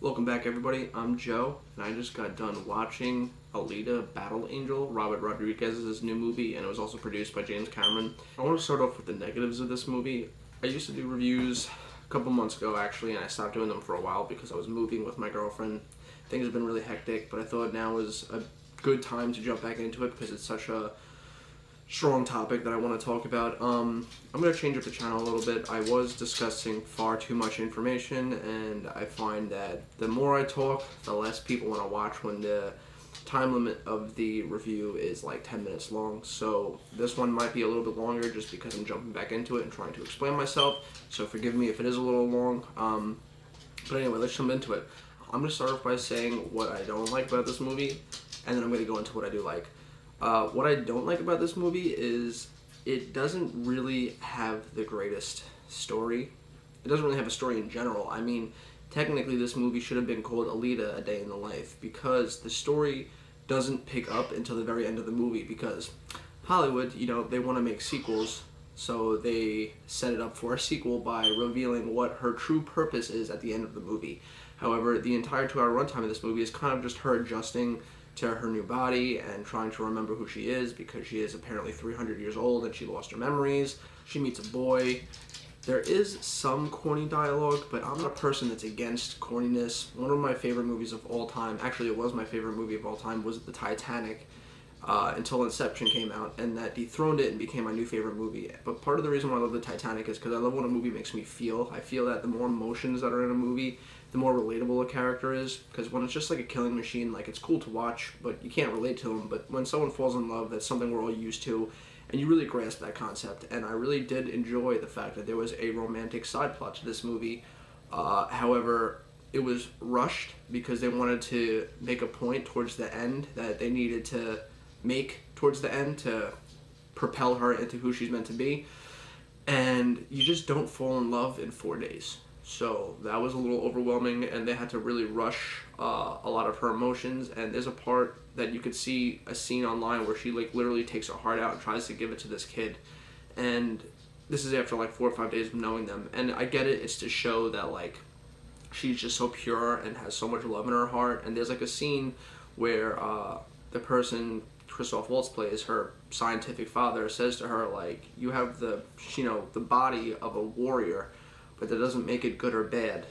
Welcome back, everybody. I'm Joe, and I just got done watching Alita Battle Angel, Robert Rodriguez's new movie, and it was also produced by James Cameron. I want to start off with the negatives of this movie. I used to do reviews a couple months ago, actually, and I stopped doing them for a while because I was moving with my girlfriend. Things have been really hectic, but I thought now was a good time to jump back into it because it's such a strong topic that I want to talk about. I'm going to change up the channel a little bit. I was discussing far too much information, and I find that the more I talk, the less people want to watch when the time limit of the review is like 10 minutes long. So this one might be a little bit longer just because I'm jumping back into it and trying to explain myself. So forgive me if it is a little long. But anyway, let's jump into it. I'm going to start off by saying what I don't like about this movie, and then I'm going to go into what I do like. What I don't like about this movie is it doesn't really have the greatest story. It doesn't really have a story in general. I mean, technically this movie should have been called Alita: A Day in the Life because the story doesn't pick up until the very end of the movie because Hollywood, they want to make sequels, so they set it up for a sequel by revealing what her true purpose is at the end of the movie. However, the entire 2-hour runtime of this movie is kind of just her adjusting to her new body and trying to remember who she is because she is apparently 300 years old and she lost her memories. She meets a boy. There is some corny dialogue, but I'm not a person that's against corniness. One of my favorite movies of all time, actually it was my favorite movie of all time, was The Titanic, until Inception came out, and that dethroned it and became my new favorite movie. But part of the reason why I love The Titanic is because I love what a movie makes me feel. I feel that the more emotions that are in a movie, the more relatable a character is, because when it's just like a killing machine, like, it's cool to watch, but you can't relate to them. But when someone falls in love, that's something we're all used to, and you really grasp that concept. And I really did enjoy the fact that there was a romantic side plot to this movie. However, it was rushed because they wanted to make a point towards the end that they needed to make towards the end to propel her into who she's meant to be. And you just don't fall in love in 4 days. So that was a little overwhelming, and they had to really rush a lot of her emotions. And there's a part that you could see a scene online where she like literally takes her heart out and tries to give it to this kid. And this is after like 4 or 5 days of knowing them. And I get it, it's to show that like she's just so pure and has so much love in her heart. And there's like a scene where the person Christoph Waltz plays, her scientific father, says to her like, you have the body of a warrior, but that doesn't make it good or bad.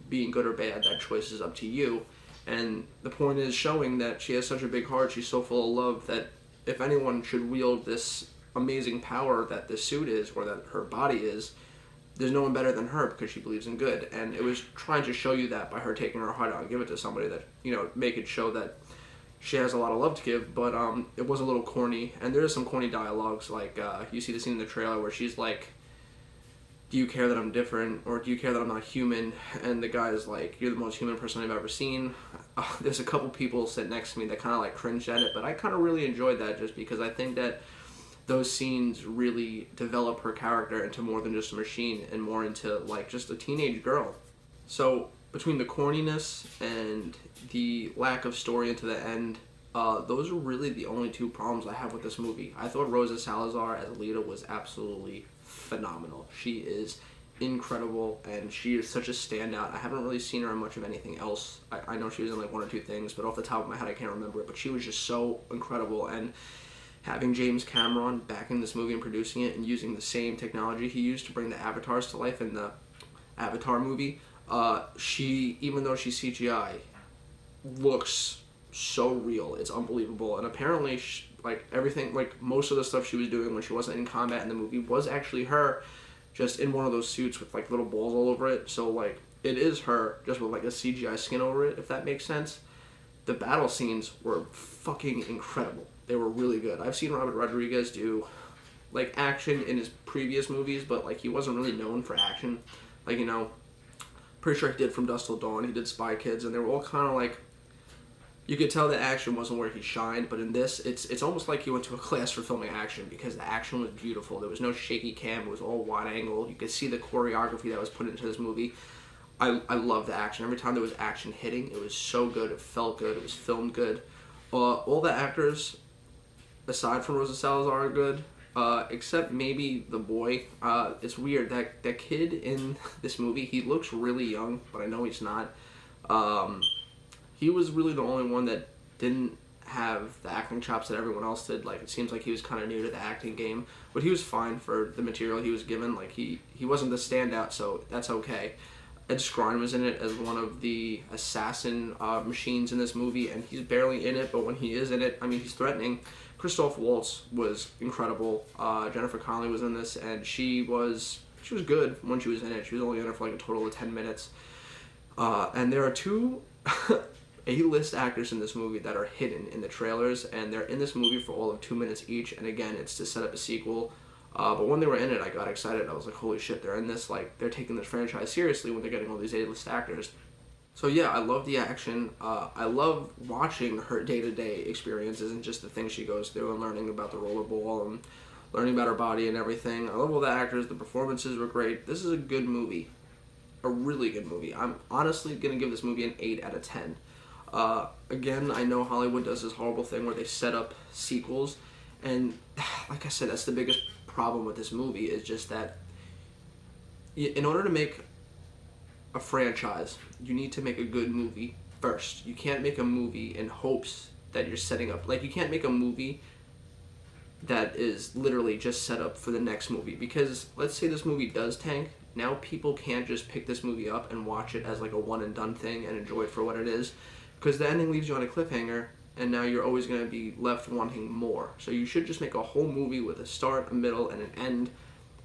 Being good or bad, that choice is up to you. And the point is showing that she has such a big heart, she's so full of love, that if anyone should wield this amazing power that this suit is, or that her body is, there's no one better than her because she believes in good. And it was trying to show you that by her taking her heart out and give it to somebody, that, make it show that she has a lot of love to give. But it was a little corny, and there is some corny dialogues, like you see the scene in the trailer where she's like, do you care that I'm different, or do you care that I'm not human? And the guy is like, you're the most human person I've ever seen. There's a couple people sitting next to me that kind of like cringed at it, but I kind of really enjoyed that just because I think that those scenes really develop her character into more than just a machine and more into like just a teenage girl. So between the corniness and the lack of story into the end, those are really the only two problems I have with this movie. I thought Rosa Salazar as Alita was absolutely phenomenal. She is incredible, and she is such a standout. I haven't really seen her in much of anything else. I know she was in like 1 or 2 things, but off the top of my head I can't remember it, but she was just so incredible. And having James Cameron back in this movie and producing it and using the same technology he used to bring the avatars to life in the Avatar movie, she, even though she's CGI, looks so real. It's unbelievable. And apparently like everything, like most of the stuff she was doing when she wasn't in combat in the movie was actually her just in one of those suits with like little balls all over it. So like it is her just with like a CGI skin over it, if that makes sense. The battle scenes were fucking incredible. They were really good. I've seen Robert Rodriguez do like action in his previous movies, but like he wasn't really known for action. Like, pretty sure he did From Dusk Till Dawn, he did Spy Kids, and they were all kind of like, you could tell that action wasn't where he shined. But in this, it's almost like he went to a class for filming action because the action was beautiful. There was no shaky cam. It was all wide angle. You could see the choreography that was put into this movie. I love the action. Every time there was action hitting, it was so good. It felt good. It was filmed good. All the actors, aside from Rosa Salazar, are good. Except maybe the boy. It's weird. That kid in this movie, he looks really young, but I know he's not. Um, he was really the only one that didn't have the acting chops that everyone else did. Like, it seems like he was kind of new to the acting game, but he was fine for the material he was given. Like, he wasn't the standout, so that's okay. Ed Skrein was in it as one of the assassin machines in this movie, and he's barely in it, but when he is in it, I mean, he's threatening. Christoph Waltz was incredible. Jennifer Connelly was in this, and she was good when she was in it. She was only in it for like a total of 10 minutes. And there are two A-list actors in this movie that are hidden in the trailers, and they're in this movie for all of 2 minutes each, and again, it's to set up a sequel. But when they were in it, I got excited. I was like, holy shit, they're in this. Like, they're taking this franchise seriously when they're getting all these A-list actors. So yeah, I love the action. I love watching her day-to-day experiences and just the things she goes through and learning about the rollerball and learning about her body and everything. I love all the actors. The performances were great. This is a good movie. A really good movie. I'm honestly going to give this movie an 8 out of 10. Again, I know Hollywood does this horrible thing where they set up sequels, and like I said, that's the biggest problem with this movie, is just that in order to make a franchise, you need to make a good movie first. You can't make a movie in hopes that you're setting up. Like, you can't make a movie that is literally just set up for the next movie, because let's say this movie does tank. Now people can't just pick this movie up and watch it as like a one and done thing and enjoy it for what it is, because the ending leaves you on a cliffhanger, and now you're always going to be left wanting more. So you should just make a whole movie with a start, a middle, and an end,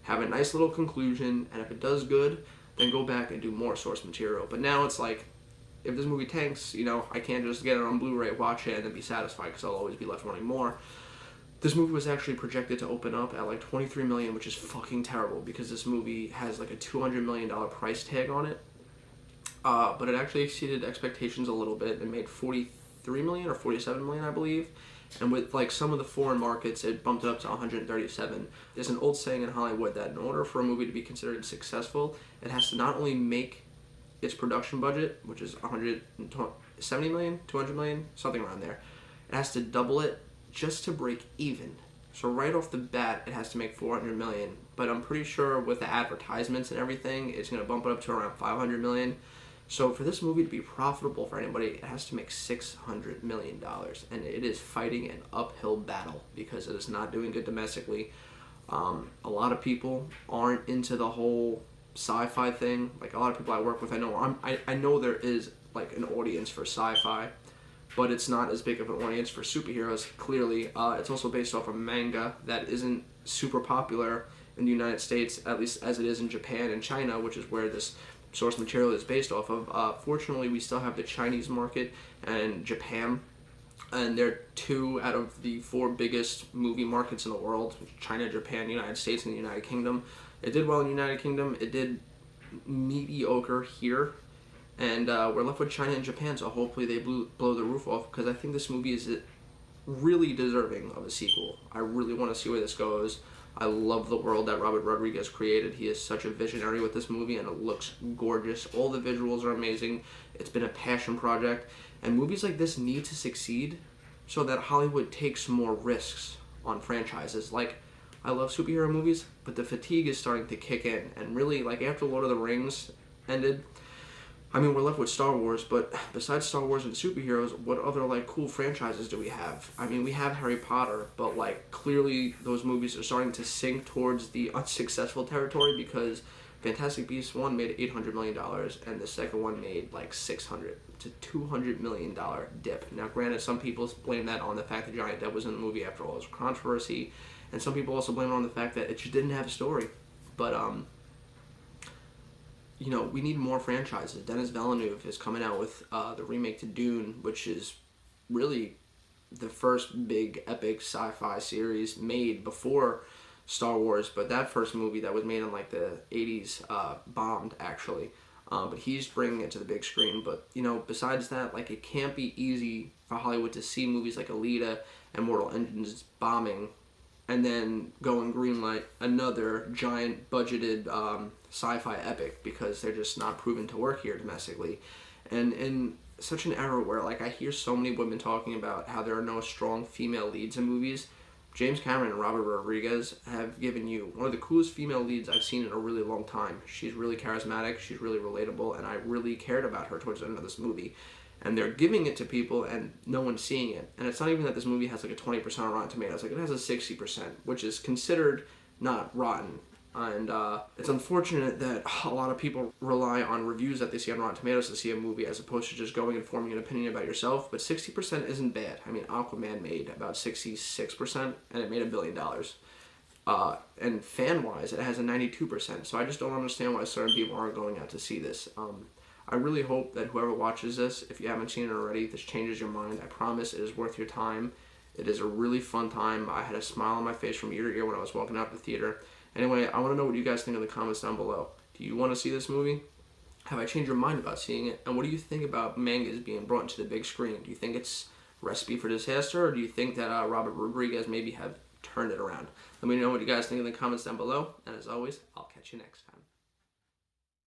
have a nice little conclusion, and if it does good, then go back and do more source material. But now it's like, if this movie tanks, you know, I can't just get it on Blu-ray, watch it, and then be satisfied, because I'll always be left wanting more. This movie was actually projected to open up at like $23 million, which is fucking terrible, because this movie has like a $200 million price tag on it. But it actually exceeded expectations a little bit. It made $43 million or $47 million, I believe. And with like some of the foreign markets, it bumped it up to 137. There's an old saying in Hollywood that in order for a movie to be considered successful, it has to not only make its production budget, which is 170 million, 200 million, something around there. It has to double it just to break even. So right off the bat, it has to make 400 million. But I'm pretty sure with the advertisements and everything, it's going to bump it up to around 500 million. So for this movie to be profitable for anybody, it has to make $600 million. And it is fighting an uphill battle because it is not doing good domestically. A lot of people aren't into the whole sci-fi thing. Like, a lot of people I work with, I know there is like an audience for sci-fi, but it's not as big of an audience for superheroes, clearly. It's also based off a manga that isn't super popular in the United States, at least as it is in Japan and China, which is where this source material is based off of. Fortunately, we still have the Chinese market and Japan, and they're 2 out of the 4 biggest movie markets in the world: China, Japan, United States, and the United Kingdom. It did well in the United Kingdom. It did mediocre here, and we're left with China and Japan, so hopefully they blow the roof off, because I think this movie is really deserving of a sequel. I really want to see where this goes. I love the world that Robert Rodriguez created. He is such a visionary with this movie, and it looks gorgeous. All the visuals are amazing. It's been a passion project, and movies like this need to succeed so that Hollywood takes more risks on franchises. Like, I love superhero movies, but the fatigue is starting to kick in, and really, like, after Lord of the Rings ended, I mean, we're left with Star Wars, but besides Star Wars and superheroes, what other, like, cool franchises do we have? I mean, we have Harry Potter, but, like, clearly those movies are starting to sink towards the unsuccessful territory, because Fantastic Beasts 1 made $800 million, and the second one made, like, $600. It's a $200 million dip. Now, granted, some people blame that on the fact that Johnny Depp was in the movie after all his controversy, and some people also blame it on the fact that it just didn't have a story. But, you know, we need more franchises. Denis Villeneuve is coming out with the remake to Dune, which is really the first big epic sci-fi series made before Star Wars. But that first movie that was made in like the 80s bombed, actually. But he's bringing it to the big screen. But, you know, besides that, like, it can't be easy for Hollywood to see movies like Alita and Mortal Engines bombing and then go and greenlight another giant budgeted sci-fi epic, because they're just not proven to work here domestically. And in such an era where, like, I hear so many women talking about how there are no strong female leads in movies, James Cameron and Robert Rodriguez have given you one of the coolest female leads I've seen in a really long time. She's really charismatic, she's really relatable, and I really cared about her towards the end of this movie. And they're giving it to people and no one's seeing it. And it's not even that this movie has like a 20% on Rotten Tomatoes, like it has a 60%, which is considered not rotten. And it's unfortunate that a lot of people rely on reviews that they see on Rotten Tomatoes to see a movie as opposed to just going and forming an opinion about yourself. But 60% isn't bad. I mean, Aquaman made about 66% and it made $1 billion. And fan-wise, it has a 92%. So I just don't understand why certain people aren't going out to see this. I really hope that whoever watches this, if you haven't seen it already, this changes your mind. I promise it is worth your time. It is a really fun time. I had a smile on my face from ear to ear when I was walking out the theater. Anyway, I want to know what you guys think in the comments down below. Do you want to see this movie? Have I changed your mind about seeing it? And what do you think about mangas being brought to the big screen? Do you think it's a recipe for disaster, or do you think that Robert Rodriguez maybe have turned it around? Let me know what you guys think in the comments down below. And as always, I'll catch you next time.